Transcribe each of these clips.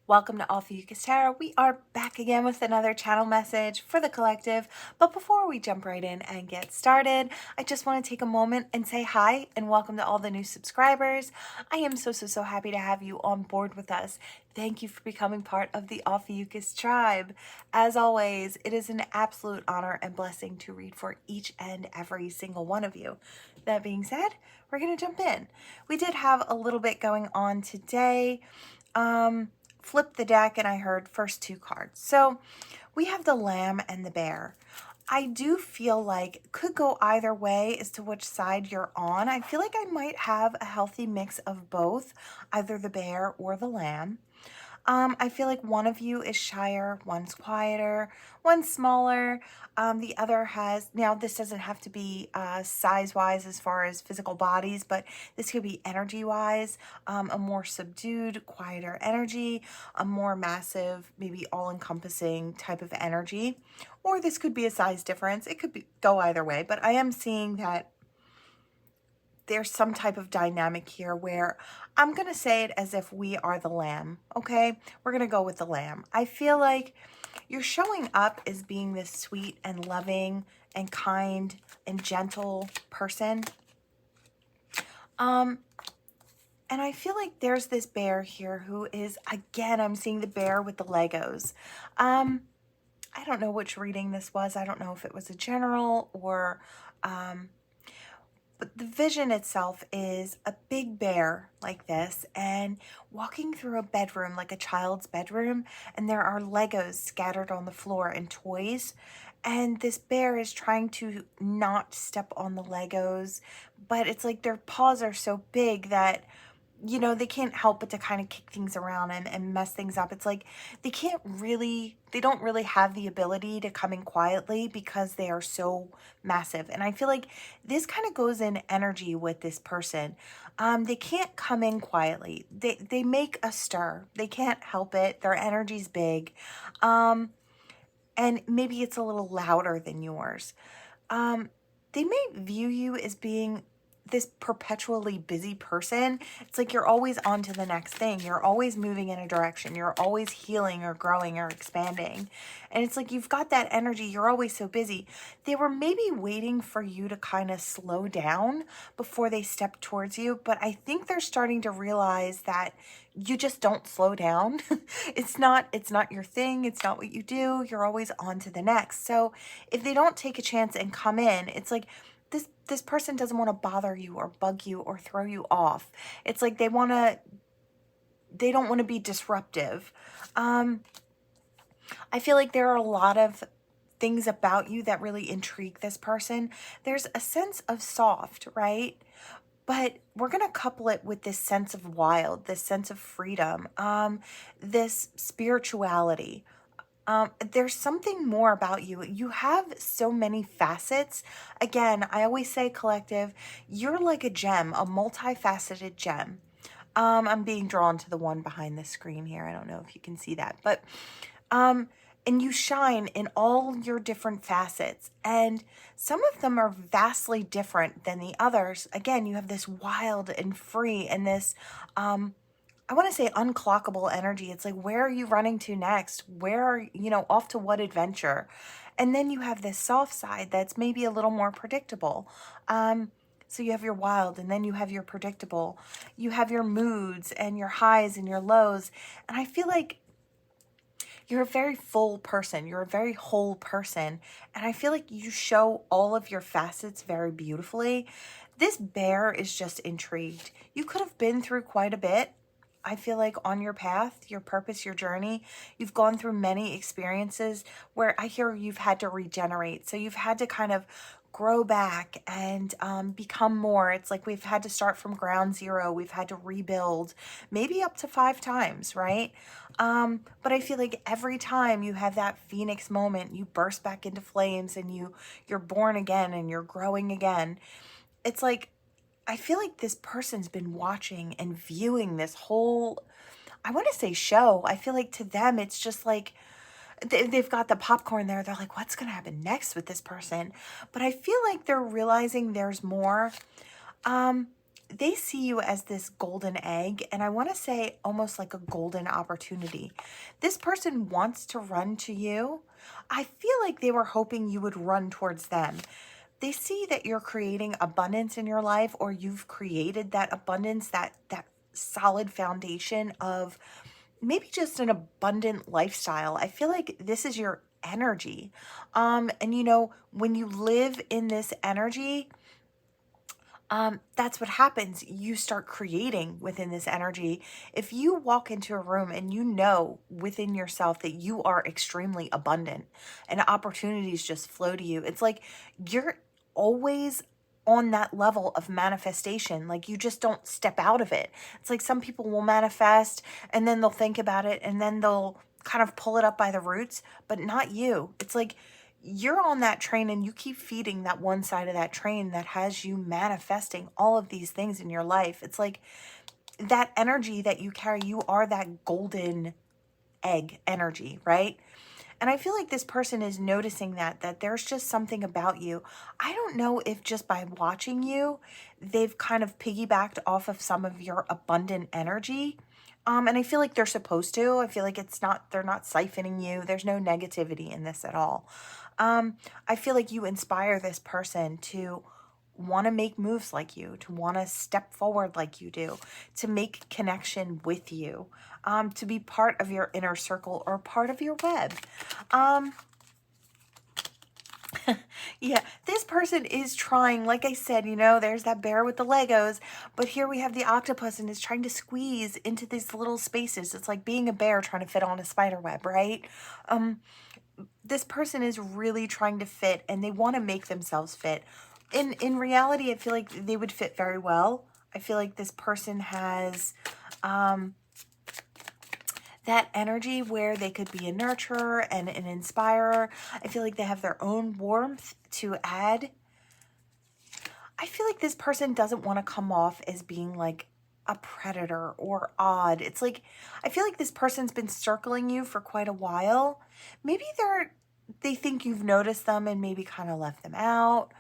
Welcome to Ophiuchus Tarot. We are back again with another channel message for the collective. But before we jump right in and get started, I just want to take a moment and say hi and welcome to all the new subscribers. I am so happy to have you on board with us. Thank you for becoming part of the Ophiuchus tribe. As always, it is an absolute honor and blessing to read for each and every single one of you. That being said, we're going to jump in. We did have a little bit going on today. Flipped the deck and I heard first two cards. So we have the Lamb and the Bear. I do feel like it could go either way as to which side you're on. I feel like I might have a healthy mix of both, either the bear or the lamb. I feel like one of you is shyer, one's quieter, one's smaller. The other has, now this doesn't have to be size-wise as far as physical bodies, but this could be energy-wise, a more subdued, quieter energy, a more massive, maybe all-encompassing type of energy. Or this could be a size difference. It could go either way, but I am seeing that there's some type of dynamic here where I'm going to say it as if we are the lamb, okay? We're going to go with the lamb. I feel like you're showing up as being this sweet and loving and kind and gentle person. And I feel like there's this bear here who is, again, I'm seeing the bear with the Legos. I don't know which reading this was. I don't know if it was a general or... But the vision itself is a big bear like this and walking through a bedroom, like a child's bedroom, and there are Legos scattered on the floor and toys. And this bear is trying to not step on the Legos, but it's like their paws are so big that, you know, they can't help but to kind of kick things around and mess things up. It's like they don't really have the ability to come in quietly because they are so massive. And I feel like this kind of goes in energy with this person. They can't come in quietly. They make a stir. They can't help it. Their energy's big. And maybe it's a little louder than yours. They may view you as being this perpetually busy person. It's like you're always on to the next thing. You're always moving in a direction. You're always healing or growing or expanding. And it's like you've got that energy. You're always so busy. They were maybe waiting for you to kind of slow down before they step towards you. But I think they're starting to realize that you just don't slow down. It's not your thing. It's not what you do. You're always on to the next. So if they don't take a chance and come in, it's like, this person doesn't want to bother you or bug you or throw you off. It's like they don't want to be disruptive. I feel like there are a lot of things about you that really intrigue this person. There's a sense of soft, right? But we're going to couple it with this sense of wild, this sense of freedom, this spirituality. There's something more about you. You have so many facets. Again, I always say, collective, you're like a gem, a multifaceted gem. I'm being drawn to the one behind the screen here. I don't know if you can see that, but, and you shine in all your different facets, and some of them are vastly different than the others. Again, you have this wild and free and this, I want to say unclockable energy. It's like, where are you running to next? Where are, off to what adventure? And then you have this soft side that's maybe a little more predictable. So you have your wild, and then you have your predictable. You have your moods and your highs and your lows. And I feel like you're a very full person. You're a very whole person. And I feel like you show all of your facets very beautifully. This bear is just intrigued. You could have been through quite a bit. I feel like on your path, your purpose, your journey, you've gone through many experiences where I hear you've had to regenerate. So you've had to kind of grow back and become more. It's like we've had to start from ground zero. We've had to rebuild maybe up to 5 times, right? But I feel like every time you have that phoenix moment, you burst back into flames and you're born again and you're growing again. It's like, I feel like this person's been watching and viewing this whole, I want to say show. I feel like to them, it's just like, they've got the popcorn there. They're like, what's going to happen next with this person? But I feel like they're realizing there's more. they see you as this golden egg, and I want to say almost like a golden opportunity. This person wants to run to you. I feel like they were hoping you would run towards them. They see that you're creating abundance in your life, or you've created that abundance, that solid foundation of maybe just an abundant lifestyle. I feel like this is your energy. And you know, when you live in this energy, that's what happens. You start creating within this energy. If you walk into a room and you know within yourself that you are extremely abundant and opportunities just flow to you, it's like you're always on that level of manifestation. Like you just don't step out of it. It's like some people will manifest and then they'll think about it and then they'll kind of pull it up by the roots, but not you. It's like you're on that train and you keep feeding that one side of that train that has you manifesting all of these things in your life. It's like that energy that you carry, you are that golden egg energy, right? And I feel like this person is noticing that there's just something about you. I don't know if just by watching you, they've kind of piggybacked off of some of your abundant energy. And I feel like they're supposed to. I feel like they're not siphoning you. There's no negativity in this at all. I feel like you inspire this person to want to make moves like you, to want to step forward like you do, to make connection with you, to be part of your inner circle or part of your web. Yeah, this person is trying, like I said, you know, there's that bear with the Legos, but here we have the octopus and is trying to squeeze into these little spaces. It's like being a bear trying to fit on a spider web, right? This person is really trying to fit and they want to make themselves fit. In reality, I feel like they would fit very well. I feel like this person has that energy where they could be a nurturer and an inspirer. I feel like they have their own warmth to add. I feel like this person doesn't want to come off as being like a predator or odd. It's like, I feel like this person's been circling you for quite a while. Maybe they think you've noticed them and maybe kind of left them out.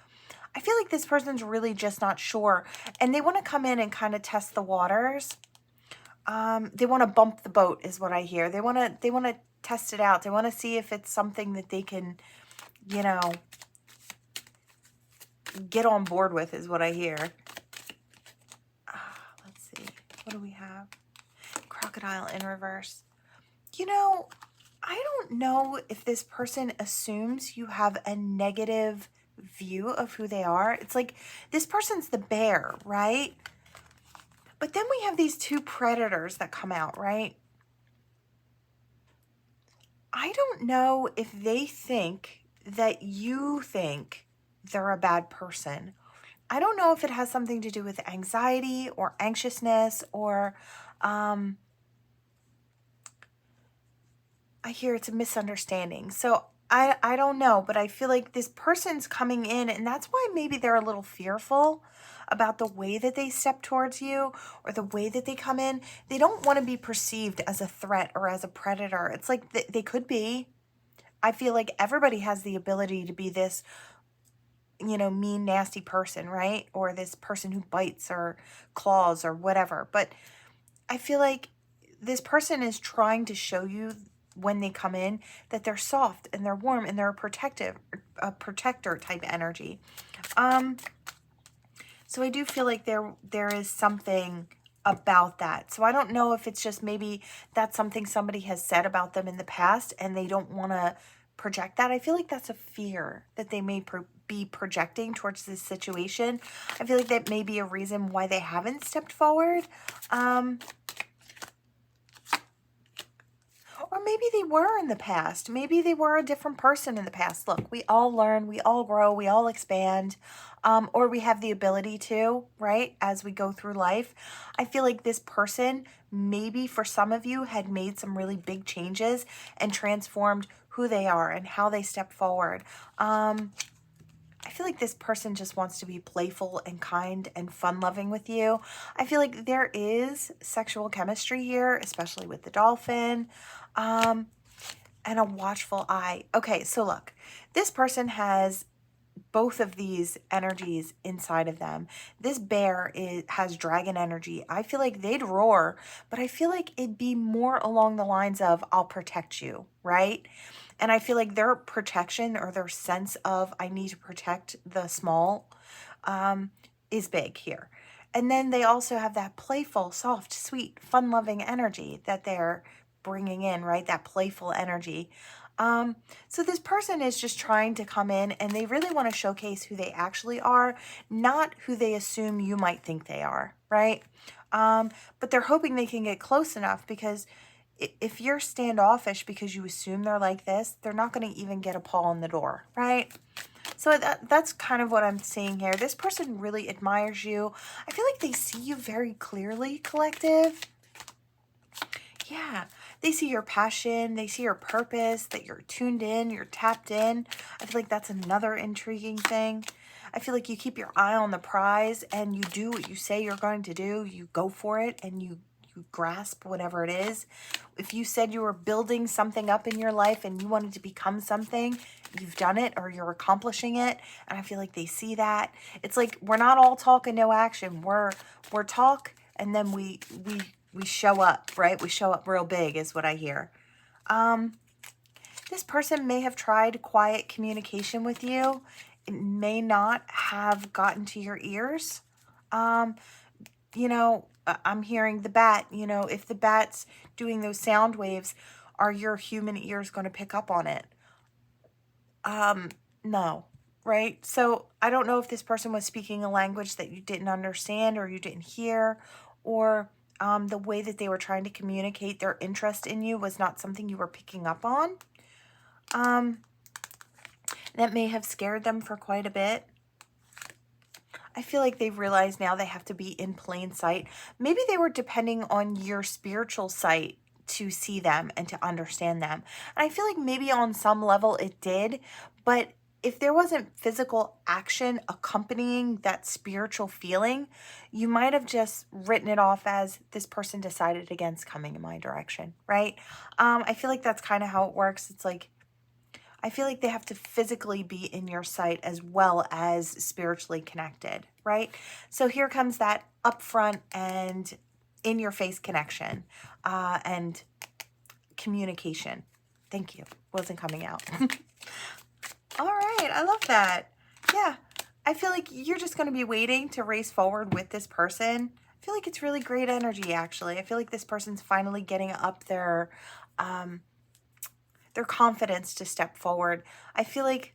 I feel like this person's really just not sure. And they want to come in and kind of test the waters. They want to bump the boat is what I hear. They want to test it out. They want to see if it's something that they can, you know, get on board with is what I hear. Let's see. What do we have? Crocodile in reverse. You know, I don't know if this person assumes you have a negative view of who they are. It's like this person's the bear, right? But then we have these two predators that come out, right? I don't know if they think that you think they're a bad person. I don't know if it has something to do with anxiety or anxiousness or I hear it's a misunderstanding. So I don't know, but I feel like this person's coming in and that's why maybe they're a little fearful about the way that they step towards you or the way that they come in. They don't want to be perceived as a threat or as a predator. It's like they could be. I feel like everybody has the ability to be this, you know, mean, nasty person, right? Or this person who bites or claws or whatever. But I feel like this person is trying to show you when they come in that they're soft and they're warm and they're a protector type energy. So I do feel like there is something about that. So I don't know if it's just maybe that's something somebody has said about them in the past and they don't want to project that. I feel like that's a fear that they may be projecting towards this situation. I feel like that may be a reason why they haven't stepped forward. Or maybe they were in the past. Maybe they were a different person in the past. Look, we all learn, we all grow, we all expand, or we have the ability to, right, as we go through life. I feel like this person, maybe for some of you, had made some really big changes and transformed who they are and how they step forward. I feel like this person just wants to be playful and kind and fun-loving with you. I feel like there is sexual chemistry here, especially with the dolphin, and a watchful eye. Okay, so look, this person has both of these energies inside of them. This bear has dragon energy. I feel like they'd roar, but I feel like it'd be more along the lines of, I'll protect you, right? And I feel like their protection, or their sense of, I need to protect the small, is big here. And then they also have that playful, soft, sweet, fun-loving energy that they're bringing in, right? That playful energy. So this person is just trying to come in, and they really want to showcase who they actually are, not who they assume you might think they are, right? But they're hoping they can get close enough, because if you're standoffish because you assume they're like this, they're not going to even get a paw in the door, right? So that's kind of what I'm seeing here. This person really admires you. I feel like they see you very clearly, collective. Yeah, they see your passion, they see your purpose, that you're tuned in, you're tapped in. I feel like that's another intriguing thing. I feel like you keep your eye on the prize, and you do what you say you're going to do. You go for it, and you grasp whatever it is. If you said you were building something up in your life and you wanted to become something, you've done it, or you're accomplishing it. And I feel like they see that. It's like, we're not all talk and no action. We're talk, and then we show up, right? We show up real big is what I hear. This person may have tried quiet communication with you. It may not have gotten to your ears. You know, I'm hearing the bat. You know, if the bat's doing those sound waves, are your human ears going to pick up on it? No, right? So I don't know if this person was speaking a language that you didn't understand, or you didn't hear, or the way that they were trying to communicate their interest in you was not something you were picking up on. That may have scared them for quite a bit. I feel like they've realized now they have to be in plain sight. Maybe they were depending on your spiritual sight to see them and to understand them. And I feel like maybe on some level it did, but if there wasn't physical action accompanying that spiritual feeling, you might have just written it off as, this person decided against coming in my direction, right? I feel like that's kind of how it works. It's like, I feel like they have to physically be in your sight as well as spiritually connected, right? So here comes that upfront and in-your-face connection and communication. Thank you. Wasn't coming out. All right. I love that. Yeah. I feel like you're just going to be waiting to race forward with this person. I feel like it's really great energy, actually. I feel like this person's finally getting up their confidence to step forward. I feel like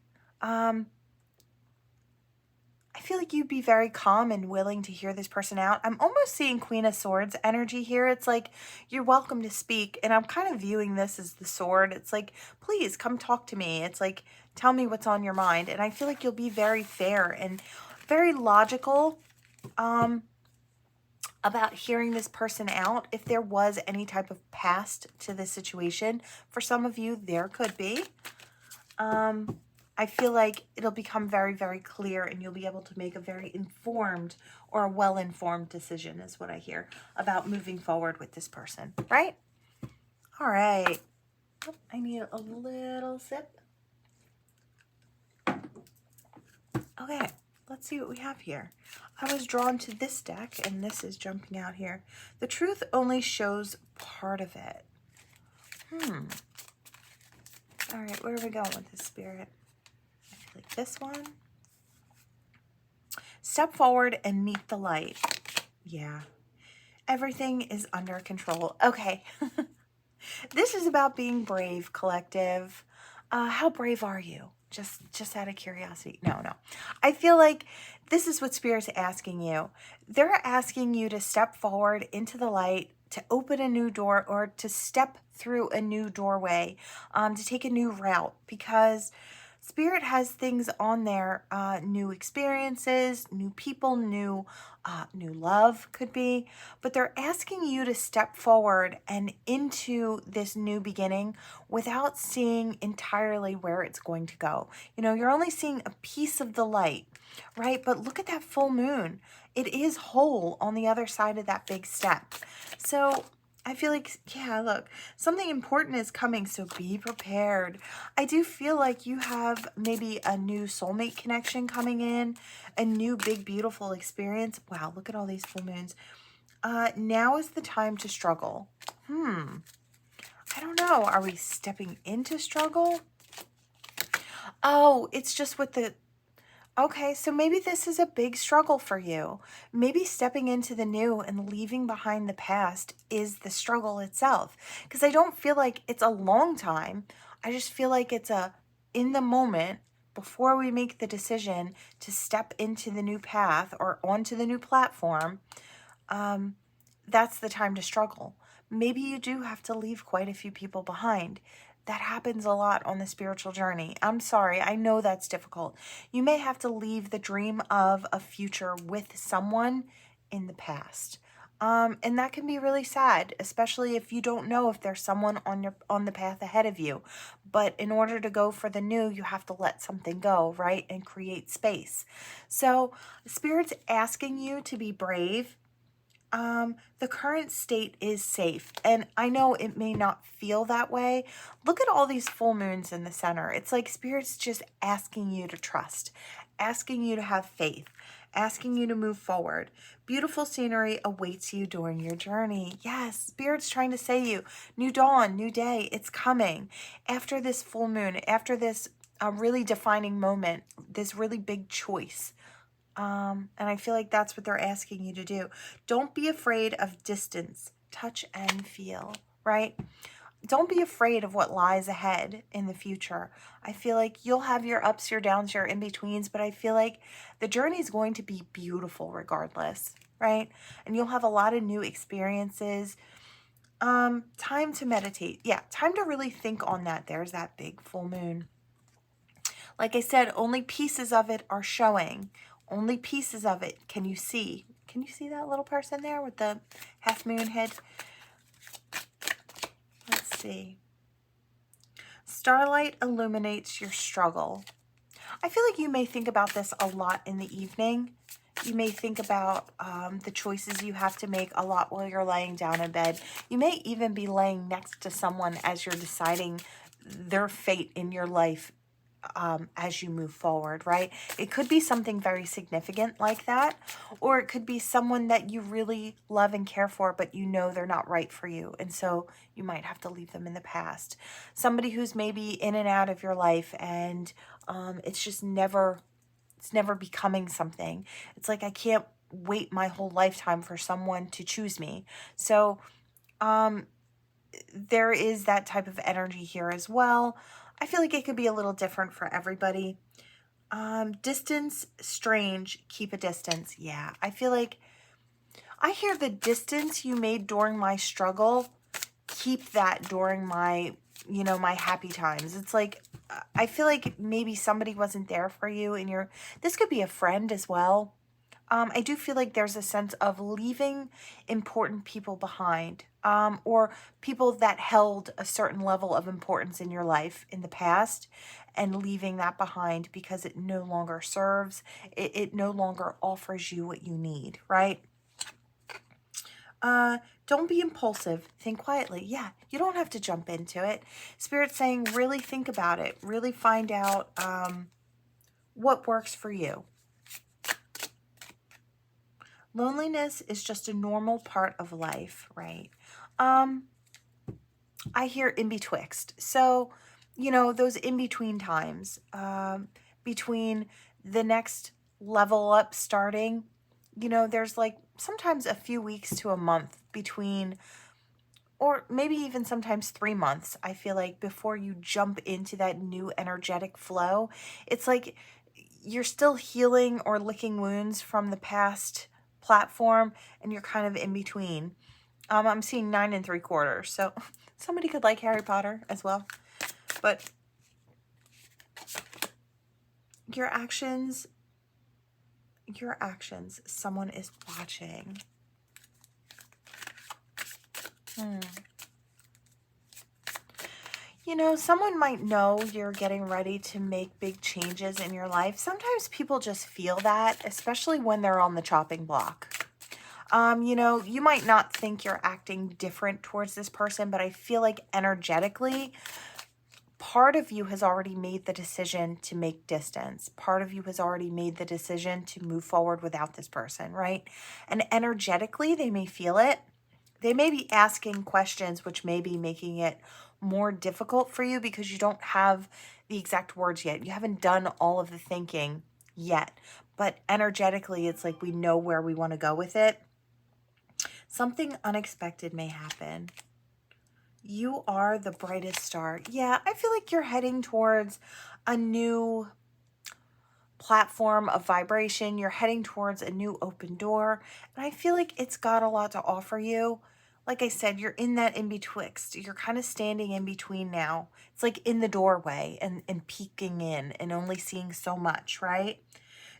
you'd be very calm and willing to hear this person out. I'm almost seeing Queen of Swords energy here. It's like, you're welcome to speak. And I'm kind of viewing this as the sword. It's like, please come talk to me. It's like, tell me what's on your mind. And I feel like you'll be very fair and very logical about hearing this person out. If there was any type of past to this situation, for some of you, there could be. I feel like it'll become very, very clear, and you'll be able to make a very informed or a well-informed decision, is what I hear, about moving forward with this person, right? All right. Oh, I need a little sip. Okay. Let's see what we have here. I was drawn to this deck, and this is jumping out here. The truth only shows part of it. All right, where are we going with this, Spirit? I feel like this one. Step forward and meet the light. Yeah. Everything is under control. Okay. This is about being brave, collective. How brave are you? Just out of curiosity. No. I feel like this is what Spirit's asking you. They're asking you to step forward into the light, to open a new door, or to step through a new doorway, to take a new route, because Spirit has things on there, new experiences, new people, new love could be, but they're asking you to step forward and into this new beginning without seeing entirely where it's going to go. You know, you're only seeing a piece of the light, right? But look at that full moon. It is whole on the other side of that big step. So I feel like, yeah, look, something important is coming, so be prepared. I do feel like you have maybe a new soulmate connection coming in, a new big, beautiful experience. Wow, look at all these full moons. Now is the time to struggle. I don't know. Are we stepping into struggle? Oh, it's just with the... Okay, so maybe this is a big struggle for you. Maybe stepping into the new and leaving behind the past is the struggle itself. Because I don't feel like it's a long time. I just feel like it's a in the moment before we make the decision to step into the new path or onto the new platform. That's the time to struggle. Maybe you do have to leave quite a few people behind. That happens a lot on the spiritual journey. I'm sorry, I know that's difficult. You may have to leave the dream of a future with someone in the past. And that can be really sad, especially if you don't know if there's someone on the path ahead of you. But in order to go for the new, you have to let something go, right? And create space. So Spirit's asking you to be brave. The current state is safe. And I know it may not feel that way. Look at all these full moons in the center. It's like Spirit's just asking you to trust, asking you to have faith, asking you to move forward. Beautiful scenery awaits you during your journey. Yes, Spirit's trying to say you, new dawn, new day, it's coming. After this full moon, after this really defining moment, this really big choice. And I feel like that's what they're asking you to do. Don't be afraid of distance, touch and feel, right? Don't be afraid of what lies ahead in the future. I feel like you'll have your ups, your downs, your in-betweens, but I feel like the journey is going to be beautiful regardless, right? And you'll have a lot of new experiences. Time to meditate. Yeah, time to really think on that. There's that big full moon. Like I said, only pieces of it are showing. Only pieces of it can you see. Can you see that little person there with the half moon head? Let's see. Starlight illuminates your struggle. I feel like you may think about this a lot in the evening. You may think about the choices you have to make a lot while you're laying down in bed. You may even be laying next to someone as you're deciding their fate in your life as you move forward, right? It could be something very significant like that, or it could be someone that you really love and care for, but you know they're not right for you, and so you might have to leave them in the past. Somebody who's maybe in and out of your life, and it's just never, it's never becoming something. It's like, I can't wait my whole lifetime for someone to choose me. So there is that type of energy here as well. I feel like it could be a little different for everybody. Distance, strange, keep a distance. Yeah, I feel like I hear the distance you made during my struggle, keep that during my, my happy times. It's like, I feel like maybe somebody wasn't there for you and this could be a friend as well. I do feel like there's a sense of leaving important people behind, or people that held a certain level of importance in your life in the past, and leaving that behind because it no longer serves, it no longer offers you what you need, right? Don't be impulsive. Think quietly. Yeah, you don't have to jump into it. Spirit's saying really think about it. Really find out what works for you. Loneliness is just a normal part of life, right? I hear in betwixt. So, those in-between times, between the next level up starting, there's like sometimes a few weeks to a month between, or maybe even sometimes 3 months, I feel like, before you jump into that new energetic flow. It's like you're still healing or licking wounds from the past platform, and you're kind of in between. I'm seeing 9 3/4, so somebody could like Harry Potter as well. But your actions, someone is watching. Someone might know you're getting ready to make big changes in your life. Sometimes people just feel that, especially when they're on the chopping block. You know, you might not think you're acting different towards this person, but I feel like energetically, part of you has already made the decision to make distance. Part of you has already made the decision to move forward without this person, right? And energetically, they may feel it. They may be asking questions, which may be making it more difficult for you because you don't have the exact words yet. You haven't done all of the thinking yet. But energetically, it's like we know where we want to go with it. Something unexpected may happen. You are the brightest star. Yeah, I feel like you're heading towards a new platform of vibration. You're heading towards a new open door. And I feel like it's got a lot to offer you. Like I said, you're in that in betwixt. You're kind of standing in between now. It's like in the doorway and peeking in and only seeing so much, right?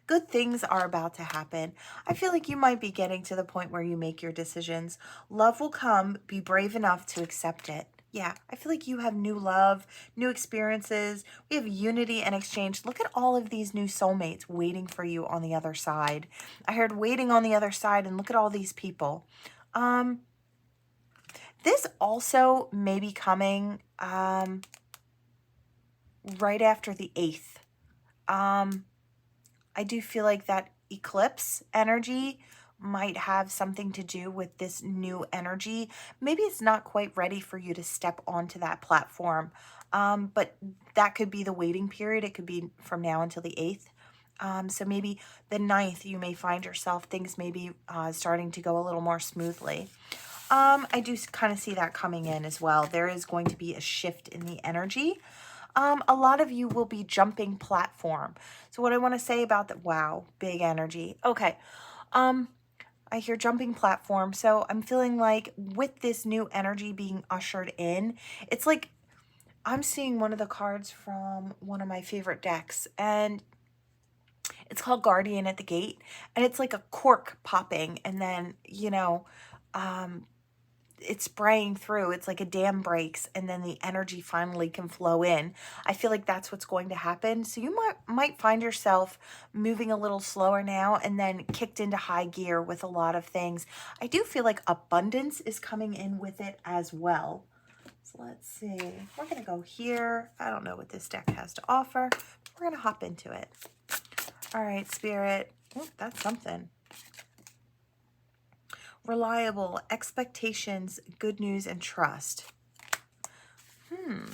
Good things are about to happen. I feel like you might be getting to the point where you make your decisions. Love will come. Be brave enough to accept it. Yeah, I feel like you have new love, new experiences. We have unity and exchange. Look at all of these new soulmates waiting for you on the other side. I heard waiting on the other side, and look at all these people. This also may be coming right after the 8th. I do feel like that eclipse energy might have something to do with this new energy. Maybe it's not quite ready for you to step onto that platform, but that could be the waiting period. It could be from now until the 8th. So maybe the 9th, you may find yourself, things may be starting to go a little more smoothly. I do kind of see that coming in as well. There is going to be a shift in the energy. A lot of you will be jumping platform. So what I want to say about that, wow, big energy. Okay. I hear jumping platform. So I'm feeling like with this new energy being ushered in, it's like I'm seeing one of the cards from one of my favorite decks, and it's called Guardian at the Gate, and it's like a cork popping, and then, you know, it's spraying through. It's like a dam breaks, and then the energy finally can flow in. I feel like that's what's going to happen. So you might find yourself moving a little slower now and then kicked into high gear with a lot of things. I do feel like abundance is coming in with it as well. So let's see. We're going to go here. I don't know what this deck has to offer. We're going to hop into it. All right, Spirit. Oh, that's something. Reliable, expectations, good news, and trust. I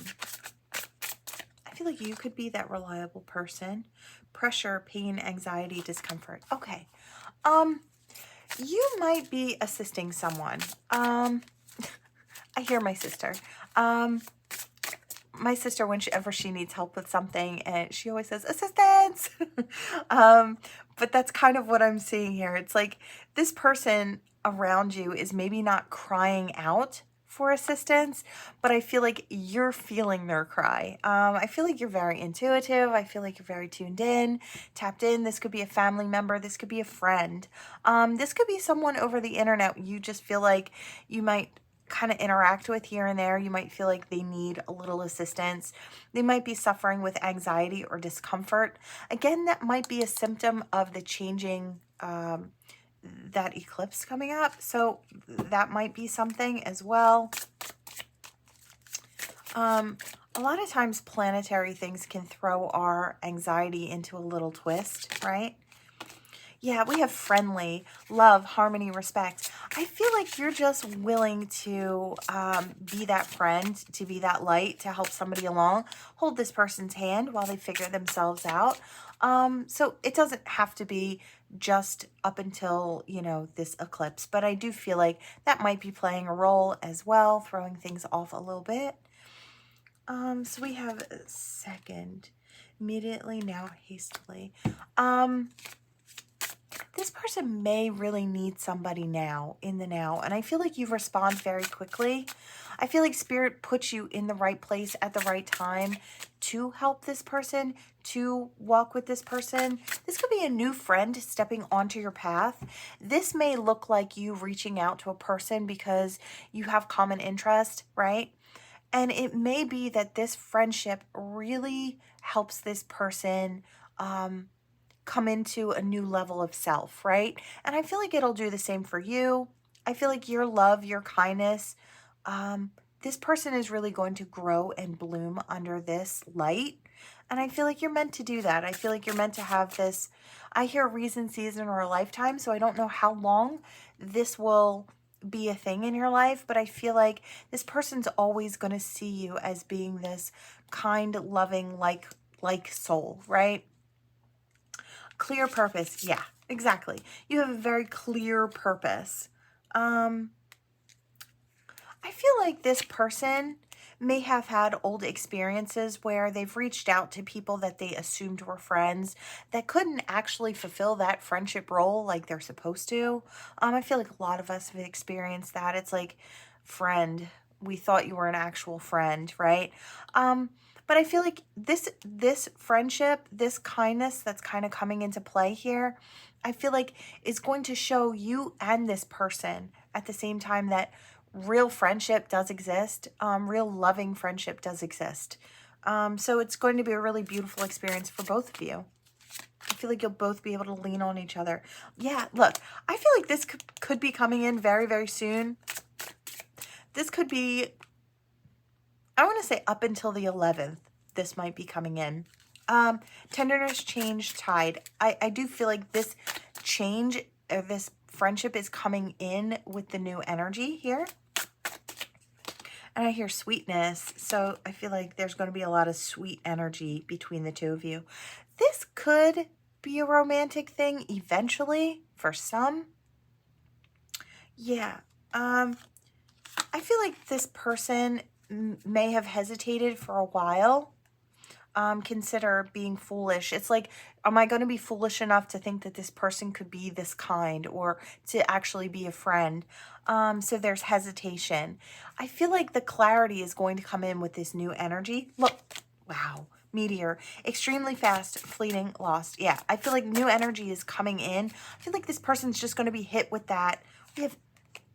feel like you could be that reliable person. Pressure, pain, anxiety, discomfort. Okay. You might be assisting someone. I hear my sister. My sister, whenever she needs help with something, and she always says, assistance. But that's kind of what I'm seeing here. It's like this person around you is maybe not crying out for assistance, but I feel like you're feeling their cry. I feel like you're very intuitive. I feel like you're very tuned in, tapped in. This could be a family member. This could be a friend. This could be someone over the internet you just feel like you might kind of interact with here and there. You might feel like they need a little assistance. They might be suffering with anxiety or discomfort. Again, that might be a symptom of the changing that eclipse coming up. So that might be something as well. A lot of times planetary things can throw our anxiety into a little twist, right? Yeah, we have friendly, love, harmony, respect. I feel like you're just willing to be that friend, to be that light, to help somebody along, hold this person's hand while they figure themselves out. So it doesn't have to be just up until, you know, this eclipse, but I do feel like that might be playing a role as well, throwing things off a little bit. So we have a second, immediately, now, hastily. This person may really need somebody now, in the now, and I feel like you respond very quickly. I feel like Spirit puts you in the right place at the right time to help this person, to walk with this person. This could be a new friend stepping onto your path. This may look like you reaching out to a person because you have common interest, right? And it may be that this friendship really helps this person come into a new level of self, right? And I feel like it'll do the same for you. I feel like your love, your kindness, um, this person is really going to grow and bloom under this light. And I feel like you're meant to do that. I feel like you're meant to have this. I hear reason, season, or a lifetime, so I don't know how long this will be a thing in your life, but I feel like this person's always going to see you as being this kind, loving, like soul, right? Clear purpose. Yeah, exactly. You have a very clear purpose. I feel like this person may have had old experiences where they've reached out to people that they assumed were friends that couldn't actually fulfill that friendship role like they're supposed to. I feel like a lot of us have experienced that. It's like, friend, we thought you were an actual friend, right? But I feel like this friendship, this kindness that's kind of coming into play here, I feel like is going to show you and this person at the same time that real friendship does exist. Real loving friendship does exist. So it's going to be a really beautiful experience for both of you. I feel like you'll both be able to lean on each other. Yeah, look, I feel like this could be coming in very, very soon. This could be, I want to say up until the 11th, this might be coming in. Tenderness, change, tide. I do feel like this change, or this friendship is coming in with the new energy here. And I hear sweetness, so I feel like there's going to be a lot of sweet energy between the two of you. This could be a romantic thing eventually for some. Yeah. I feel like this person may have hesitated for a while. Consider being foolish. It's like, am I going to be foolish enough to think that this person could be this kind or to actually be a friend? So there's hesitation. I feel like the clarity is going to come in with this new energy. Look, wow, meteor, extremely fast, fleeting, lost. Yeah, I feel like new energy is coming in. I feel like this person's just going to be hit with that. We have,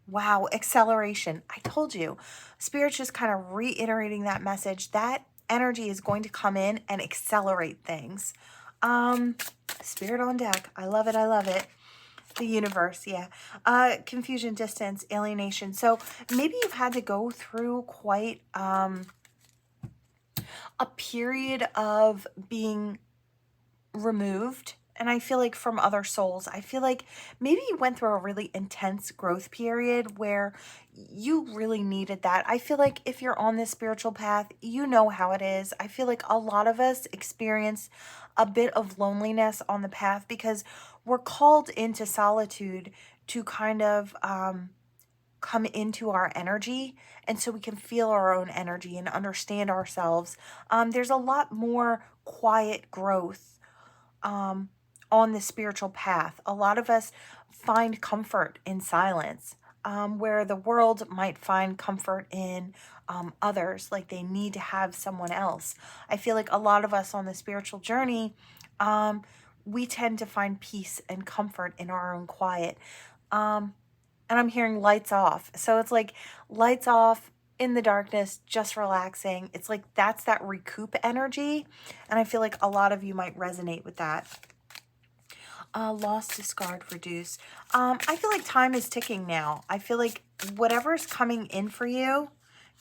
wow, acceleration. I told you. Spirit's just kind of reiterating that message. That energy is going to come in and accelerate things. Spirit on deck. I love it. I love it. The universe, yeah. Confusion, distance, alienation. So maybe you've had to go through quite a period of being removed. And I feel like from other souls, I feel like maybe you went through a really intense growth period where you really needed that. I feel like if you're on this spiritual path, you know how it is. I feel like a lot of us experience a bit of loneliness on the path because we're called into solitude to kind of come into our energy, and so we can feel our own energy and understand ourselves. There's a lot more quiet growth on the spiritual path. A lot of us find comfort in silence, where the world might find comfort in others, like they need to have someone else. I feel like a lot of us on the spiritual journey, we tend to find peace and comfort in our own quiet. And I'm hearing lights off. So it's like lights off in the darkness, just relaxing. It's like that's that recoup energy. And I feel like a lot of you might resonate with that. Lost, discard, reduce. I feel like time is ticking now. I feel like whatever's coming in for you,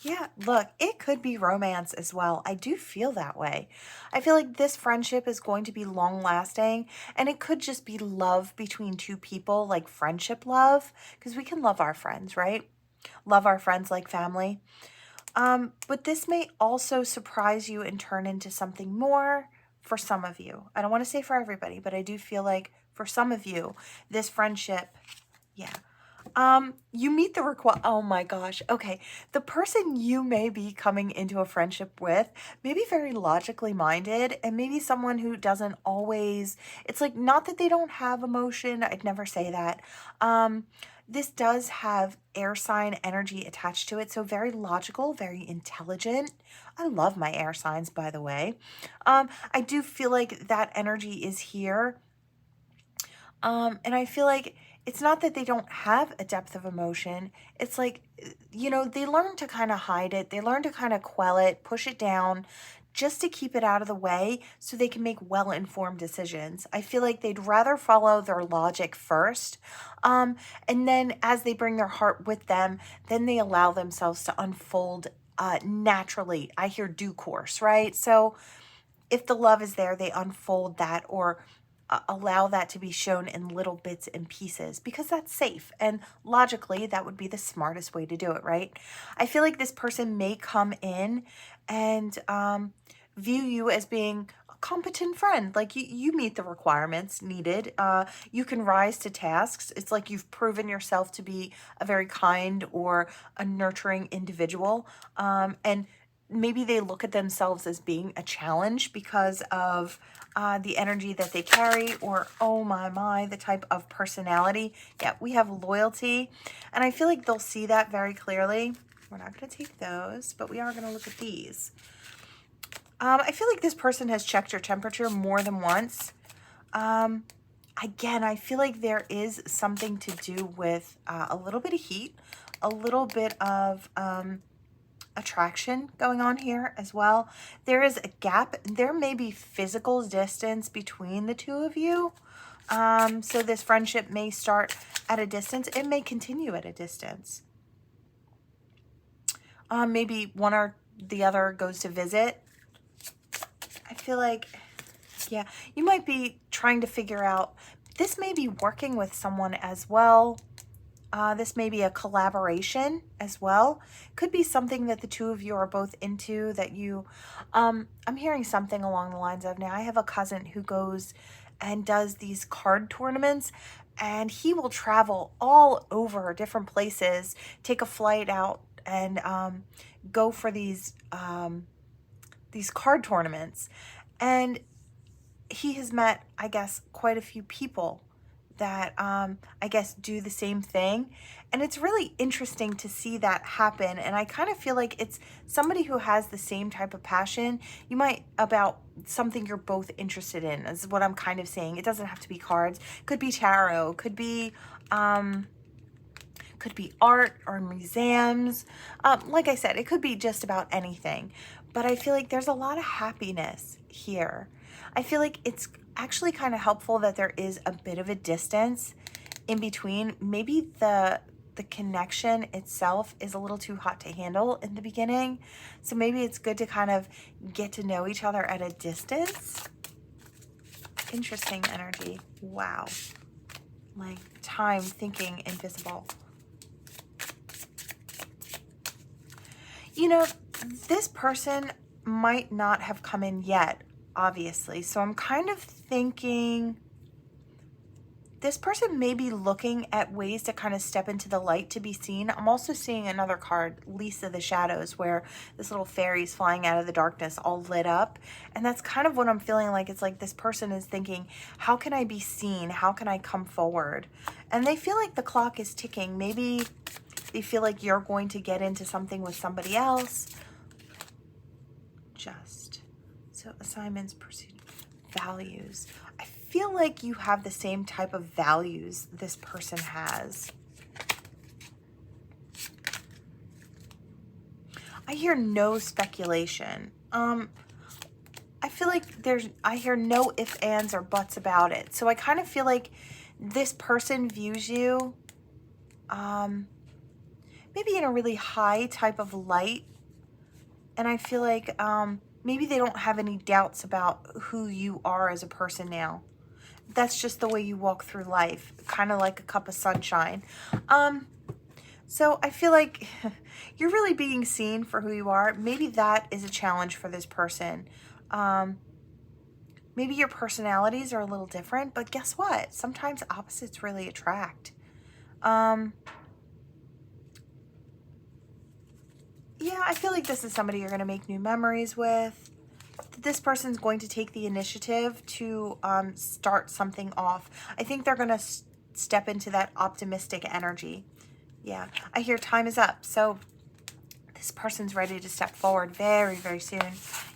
yeah, look, it could be romance as well. I do feel that way. I feel like this friendship is going to be long lasting, and it could just be love between two people, like friendship love, because we can love our friends, right? Love our friends like family. But this may also surprise you and turn into something more for some of you. I don't want to say for everybody, but I do feel like for some of you, this friendship, yeah. You meet the oh my gosh. Okay. The person you may be coming into a friendship with may be very logically minded, and maybe someone who doesn't always, it's like, not that they don't have emotion. I'd never say that. This does have air sign energy attached to it. So very logical, very intelligent. I love my air signs, by the way. I do feel like that energy is here. And I feel like it's not that they don't have a depth of emotion. It's like, you know, they learn to kind of hide it. They learn to kind of quell it, push it down, just to keep it out of the way so they can make well-informed decisions. I feel like they'd rather follow their logic first. And then as they bring their heart with them, then they allow themselves to unfold naturally. I hear due course, right? So if the love is there, they unfold that or allow that to be shown in little bits and pieces because that's safe. And logically, that would be the smartest way to do it, right? I feel like this person may come in and view you as being a competent friend. Like you meet the requirements needed. You can rise to tasks. It's like you've proven yourself to be a very kind or a nurturing individual. And maybe they look at themselves as being a challenge because of the energy that they carry, or oh my, the type of personality. Yeah, we have loyalty, and I feel like they'll see that very clearly. We're not going to take those, but we are going to look at these. I feel like this person has checked your temperature more than once. Again, I feel like there is something to do with a little bit of heat, a little bit of attraction going on here as well. There is a gap. There may be physical distance between the two of you. So this friendship may start at a distance. It may continue at a distance. Maybe one or the other goes to visit. I feel like, yeah, you might be trying to figure out, this may be working with someone as well. This may be a collaboration as well. Could be something that the two of you are both into that you, I'm hearing something along the lines of, now I have a cousin who goes and does these card tournaments, and he will travel all over different places, take a flight out and go for these card tournaments. And he has met, I guess, quite a few people that I guess do the same thing, and it's really interesting to see that happen. And I kind of feel like it's somebody who has the same type of passion, you might, about something you're both interested in, is what I'm kind of saying. It doesn't have to be cards, could be tarot, could be art or museums. Like I said, it could be just about anything, but I feel like there's a lot of happiness here. I feel like it's actually kind of helpful that there is a bit of a distance in between. Maybe the connection itself is a little too hot to handle in the beginning. So maybe it's good to kind of get to know each other at a distance. Interesting energy. Wow. Like time, thinking, invisible. You know, this person might not have come in yet, obviously. So I'm kind of thinking this person may be looking at ways to kind of step into the light to be seen. I'm also seeing another card, Lisa the Shadows, where this little fairy's flying out of the darkness all lit up. And that's kind of what I'm feeling like. It's like this person is thinking, how can I be seen? How can I come forward? And they feel like the clock is ticking. Maybe they feel like you're going to get into something with somebody else. So assignments, pursuit, values. I feel like you have the same type of values this person has. I hear no speculation. I feel like I hear no ifs, ands, or buts about it. So I kind of feel like this person views you maybe in a really high type of light. And I feel like maybe they don't have any doubts about who you are as a person now. That's just the way you walk through life, kind of like a cup of sunshine. So I feel like you're really being seen for who you are. Maybe that is a challenge for this person. Maybe your personalities are a little different, but guess what? Sometimes opposites really attract. Yeah, I feel like this is somebody you're going to make new memories with. This person's going to take the initiative to start something off. I think they're going to step into that optimistic energy. Yeah, I hear time is up. So this person's ready to step forward very, very soon.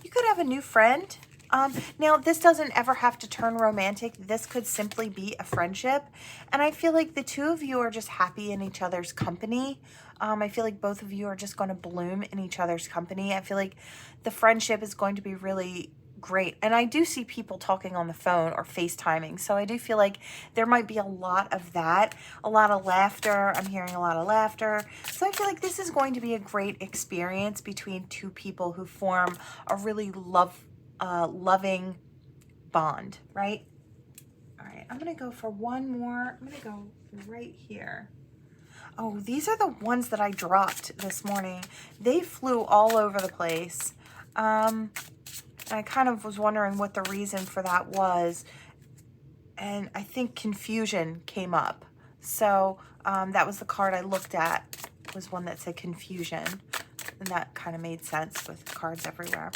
You could have a new friend. Now, this doesn't ever have to turn romantic. This could simply be a friendship. And I feel like the two of you are just happy in each other's company. I feel like both of you are just going to bloom in each other's company. I feel like the friendship is going to be really great. And I do see people talking on the phone or FaceTiming. So I do feel like there might be a lot of that, a lot of laughter. I'm hearing a lot of laughter. So I feel like this is going to be a great experience between two people who form a really loving bond, right? All right, I'm going to go for one more. I'm going to go right here. Oh, these are the ones that I dropped this morning. They flew all over the place. I kind of was wondering what the reason for that was. And I think confusion came up. So that was the card I looked at, was one that said confusion. And that kind of made sense with cards everywhere.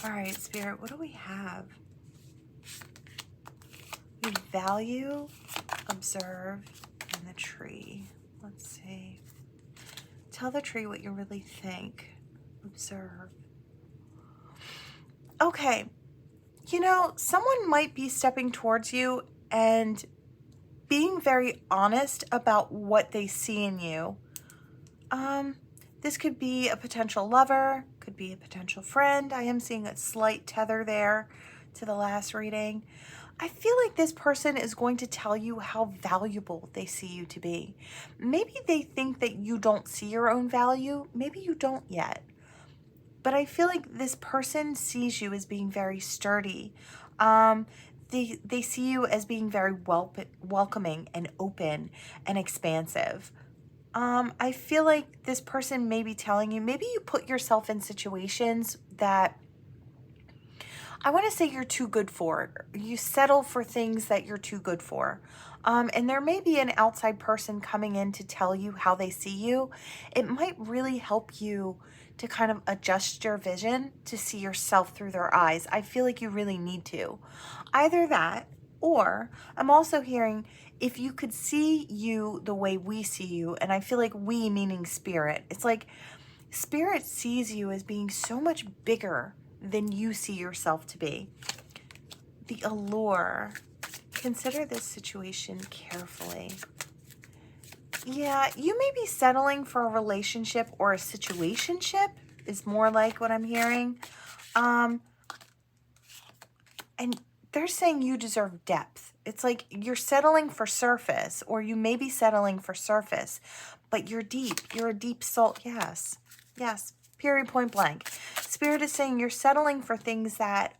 All right, Spirit, what do we have? We value, observe, and the tree. Let's see. Tell the tree what you really think. Observe. Okay, you know, someone might be stepping towards you and being very honest about what they see in you. This could be a potential lover, could be a potential friend. I am seeing a slight tether there to the last reading. I feel like this person is going to tell you how valuable they see you to be. Maybe they think that you don't see your own value. Maybe you don't yet. But I feel like this person sees you as being very sturdy. They see you as being very welcoming and open and expansive. I feel like this person may be telling you, maybe you put yourself in situations that I want to say you're too good for. You settle for things that you're too good for. And there may be an outside person coming in to tell you how they see you. It might really help you to kind of adjust your vision to see yourself through their eyes. I feel like you really need to. Either that, or I'm also hearing if you could see you the way we see you, and I feel like we meaning spirit. It's like spirit sees you as being so much bigger than you see yourself to be. The allure. Consider this situation carefully. Yeah, you may be settling for a relationship or a situationship is more like what I'm hearing. And they're saying you deserve depth. It's like you're settling for surface, or you may be settling for surface, but you're deep. You're a deep soul. Yes. Yes. Period, point blank. Spirit is saying you're settling for things that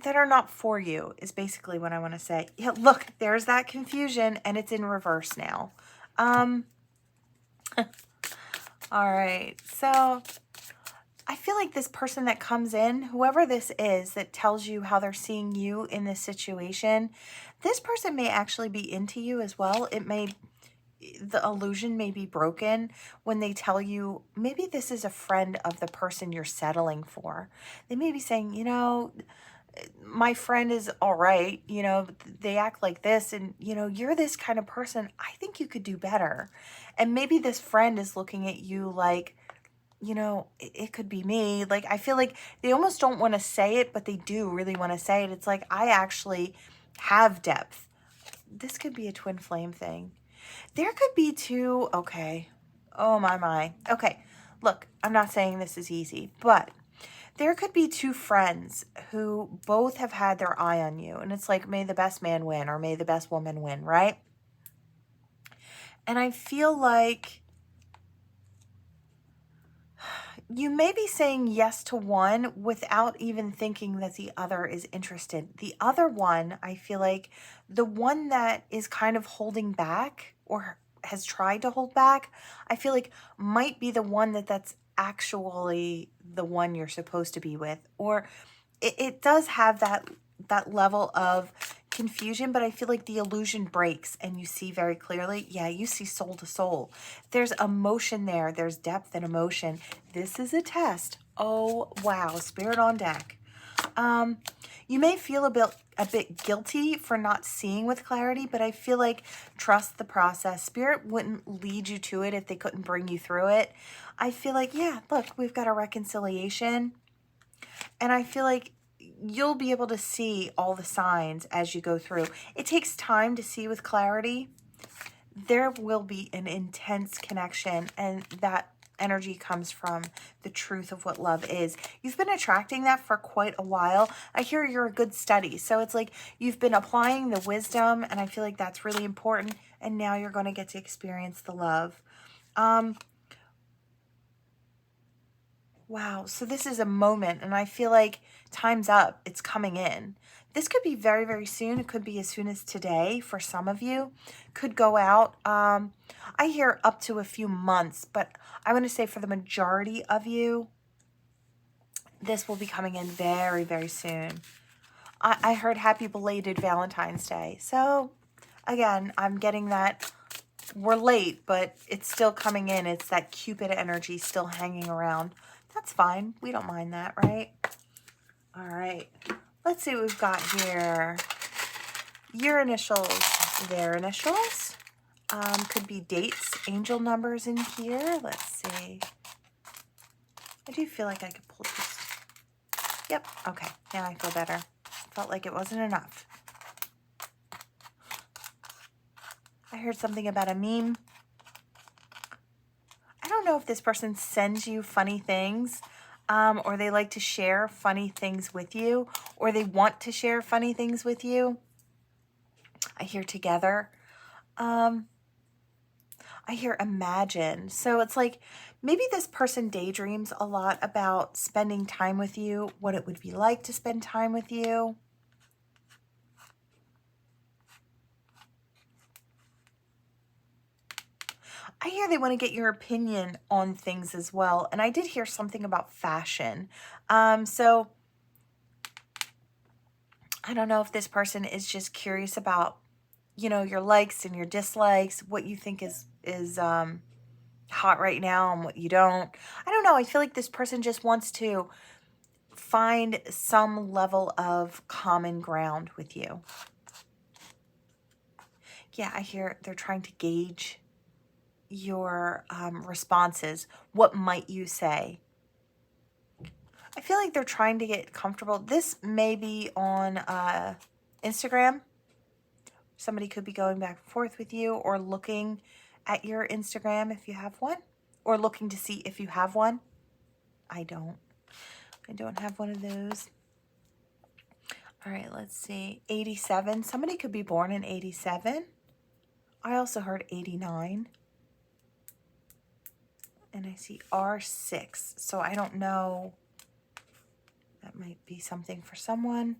that are not for you, is basically what I want to say. Yeah, look, there's that confusion, and it's in reverse now. All right, so I feel like this person that comes in, whoever this is that tells you how they're seeing you in this situation, this person may actually be into you as well. The illusion may be broken when they tell you, maybe this is a friend of the person you're settling for. They may be saying, you know, my friend is all right, you know, they act like this, and, you know, you're this kind of person. I think you could do better. And maybe this friend is looking at you like, you know, it could be me. Like, I feel like they almost don't want to say it, but they do really want to say it. It's like, I actually have depth. This could be a twin flame thing. There could be two. Okay. Oh, my. Okay. Look, I'm not saying this is easy, but there could be two friends who both have had their eye on you. And it's like, may the best man win, or may the best woman win, right? And I feel like you may be saying yes to one without even thinking that the other is interested. The other one, I feel like the one that is kind of holding back or has tried to hold back, I feel like might be the one that's actually the one you're supposed to be with. Or it does have that level of confusion, but I feel like the illusion breaks and you see very clearly. Yeah, you see soul to soul. There's emotion there. There's depth and emotion. This is a test. Oh, wow. Spirit on deck. You may feel a bit guilty for not seeing with clarity, but I feel like trust the process. Spirit wouldn't lead you to it if they couldn't bring you through it. I feel like, yeah, look, we've got a reconciliation, and I feel like you'll be able to see all the signs as you go through. It takes time to see with clarity. There will be an intense connection, and that energy comes from the truth of what love is. You've been attracting that for quite a while. I hear you're a good study. So it's like you've been applying the wisdom, and I feel like that's really important. And now you're going to get to experience the love. Wow. So this is a moment, and I feel like time's up. It's coming in. This could be very, very soon. It could be as soon as today for some of you. Could go out. I hear up to a few months, but I want to say for the majority of you, this will be coming in very, very soon. I heard happy belated Valentine's Day. So again, I'm getting that we're late, but it's still coming in. It's that Cupid energy still hanging around. That's fine. We don't mind that, right? All right. Let's see what we've got here. Your initials, their initials. Could be dates, angel numbers in here. Let's see. I do feel like I could pull these. Yep. Okay. Now I feel better. Felt like it wasn't enough. I heard something about a meme. I don't know if this person sends you funny things, or they like to share funny things with you, or they want to share funny things with you. I hear together. I hear imagine. So it's like maybe this person daydreams a lot about spending time with you, what it would be like to spend time with you. I hear they want to get your opinion on things as well. And I did hear something about fashion. So I don't know if this person is just curious about, you know, your likes and your dislikes, what you think is hot right now and what you don't. I don't know. I feel like this person just wants to find some level of common ground with you. Yeah, I hear they're trying to gauge your responses. What might you say? I feel like they're trying to get comfortable. This may be on Instagram. Somebody could be going back and forth with you, or looking at your Instagram if you have one, or looking to see if you have one. I don't have one of those. All right, let's see. 87. Somebody could be born in 87. I also heard 89. And I see R6. So I don't know. That might be something for someone.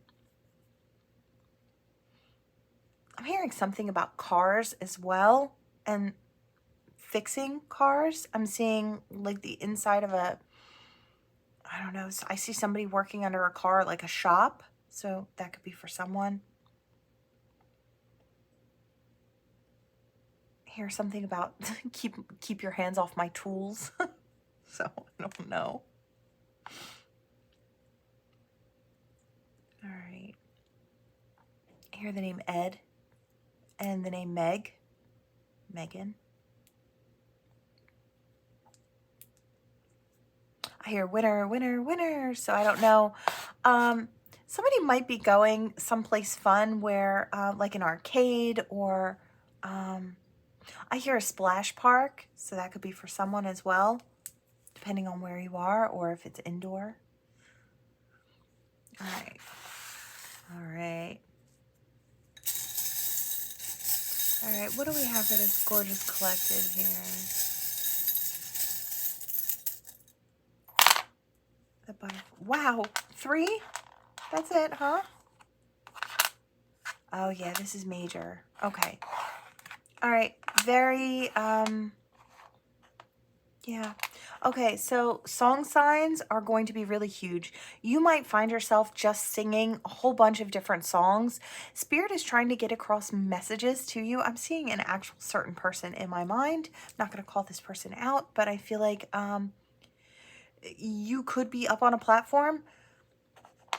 I'm hearing something about cars as well, and fixing cars. I'm seeing like the inside of a, I don't know. So I see somebody working under a car, like a shop. So that could be for someone. I hear something about keep your hands off my tools. So I don't know. All right. I hear the name Ed and the name Megan. I hear winner, winner, winner. So I don't know. Somebody might be going someplace fun where, like an arcade, or I hear a splash park. So that could be for someone as well, depending on where you are, or if it's indoor. All right. All right. All right. What do we have for this gorgeous collective here? The butterfly. Wow. 3? That's it, huh? Oh, yeah. This is major. Okay. All right. Very, yeah. Okay, so song signs are going to be really huge. You might find yourself just singing a whole bunch of different songs. Spirit is trying to get across messages to you. I'm seeing an actual certain person in my mind. I'm not going to call this person out, but I feel like you could be up on a platform.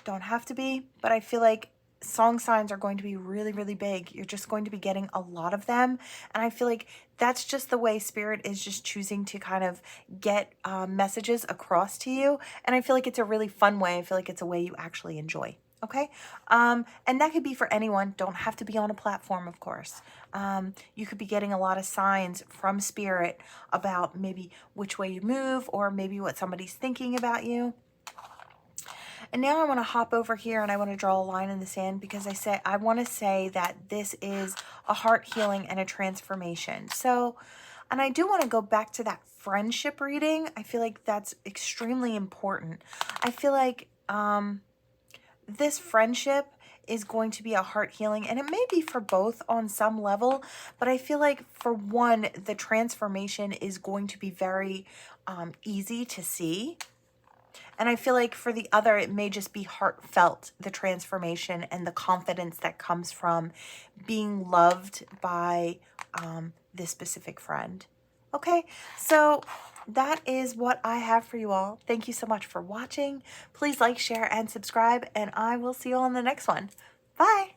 Don't have to be, but I feel like song signs are going to be really, really big. You're just going to be getting a lot of them. And I feel like that's just the way Spirit is just choosing to kind of get messages across to you. And I feel like it's a really fun way. I feel like it's a way you actually enjoy. Okay. And that could be for anyone. Don't have to be on a platform, of course. You could be getting a lot of signs from Spirit about maybe which way you move, or maybe what somebody's thinking about you. And now I want to hop over here and I want to draw a line in the sand, because I want to say that this is a heart healing and a transformation. So, and I do want to go back to that friendship reading. I feel like that's extremely important. I feel like this friendship is going to be a heart healing, and it may be for both on some level, but I feel like for one, the transformation is going to be very easy to see. And I feel like for the other, it may just be heartfelt, the transformation and the confidence that comes from being loved by this specific friend. Okay, so that is what I have for you all. Thank you so much for watching. Please like, share, and subscribe, and I will see you all in the next one. Bye.